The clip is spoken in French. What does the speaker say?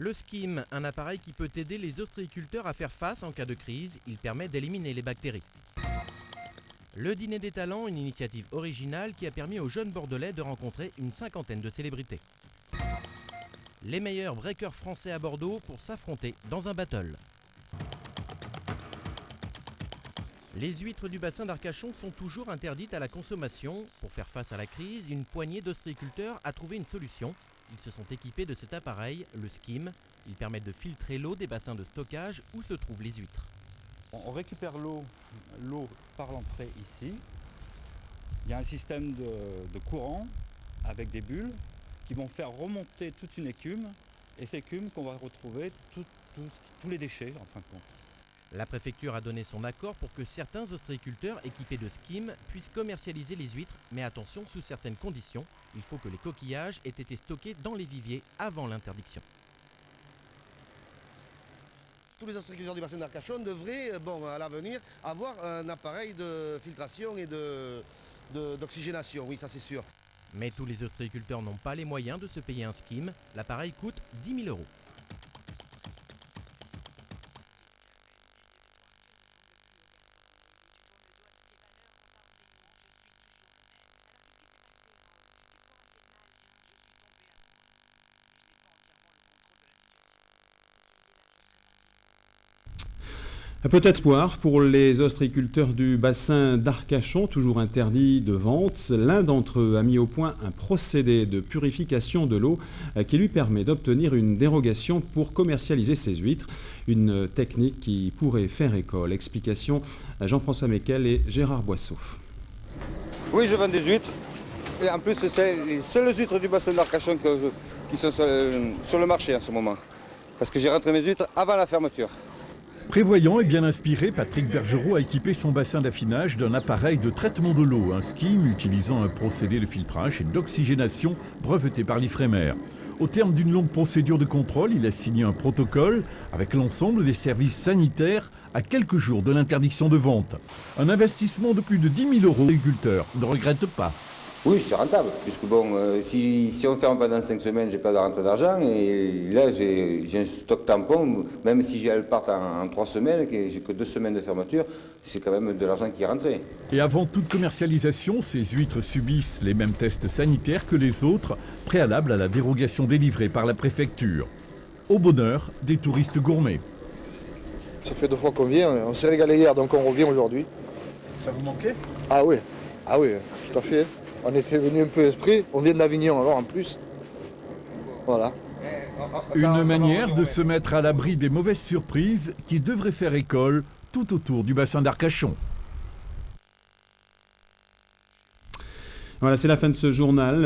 Le Skim, un appareil qui peut aider les ostréiculteurs à faire face en cas de crise. Il permet d'éliminer les bactéries. Le Dîner des Talents, une initiative originale qui a permis aux jeunes Bordelais de rencontrer une cinquantaine de célébrités. Les meilleurs breakers français à Bordeaux pour s'affronter dans un battle. Les huîtres du bassin d'Arcachon sont toujours interdites à la consommation. Pour faire face à la crise, une poignée d'ostréiculteurs a trouvé une solution. Ils se sont équipés de cet appareil, le Skim. Il permet de filtrer l'eau des bassins de stockage où se trouvent les huîtres. On récupère l'eau par l'entrée ici. Il y a un système de courant avec des bulles qui vont faire remonter toute une écume. Et cette écume qu'on va retrouver tous les déchets en fin de compte. La préfecture a donné son accord pour que certains ostréiculteurs équipés de Skim puissent commercialiser les huîtres. Mais attention, sous certaines conditions, il faut que les coquillages aient été stockés dans les viviers avant l'interdiction. Tous les ostréiculteurs du bassin d'Arcachon devraient, à l'avenir, avoir un appareil de filtration et d'oxygénation, oui, ça c'est sûr. Mais tous les ostréiculteurs n'ont pas les moyens de se payer un Skim. L'appareil coûte 10 000 €. Un peu d'espoir pour les ostréiculteurs du bassin d'Arcachon, toujours interdit de vente. L'un d'entre eux a mis au point un procédé de purification de l'eau qui lui permet d'obtenir une dérogation pour commercialiser ses huîtres. Une technique qui pourrait faire école. Explication à Jean-François Mekel et Gérard Boisseau. Oui, je vends des huîtres. Et en plus, c'est les seules huîtres du bassin d'Arcachon qui sont sur le marché en ce moment. Parce que j'ai rentré mes huîtres avant la fermeture. Prévoyant et bien inspiré, Patrick Bergerot a équipé son bassin d'affinage d'un appareil de traitement de l'eau, un Skim utilisant un procédé de filtrage et d'oxygénation breveté par l'Ifremer. Au terme d'une longue procédure de contrôle, il a signé un protocole avec l'ensemble des services sanitaires à quelques jours de l'interdiction de vente. Un investissement de plus de 10 000 €. L'agriculteur ne regrette pas. Oui, c'est rentable, puisque si on ferme pendant 5 semaines, j'ai pas de rentrée d'argent, et là j'ai un stock tampon, même si elles partent en 3 semaines, et j'ai que 2 semaines de fermeture, c'est quand même de l'argent qui est rentré. Et avant toute commercialisation, ces huîtres subissent les mêmes tests sanitaires que les autres, préalables à la dérogation délivrée par la préfecture. Au bonheur des touristes gourmets. Ça fait 2 fois qu'on vient, on s'est régalé hier, donc on revient aujourd'hui. Ça vous manquait ? Ah oui, tout à fait. On était venu un peu esprit, on vient d'Avignon alors en plus. Voilà. Une manière de se mettre à l'abri des mauvaises surprises qui devraient faire école tout autour du bassin d'Arcachon. Voilà, c'est la fin de ce journal.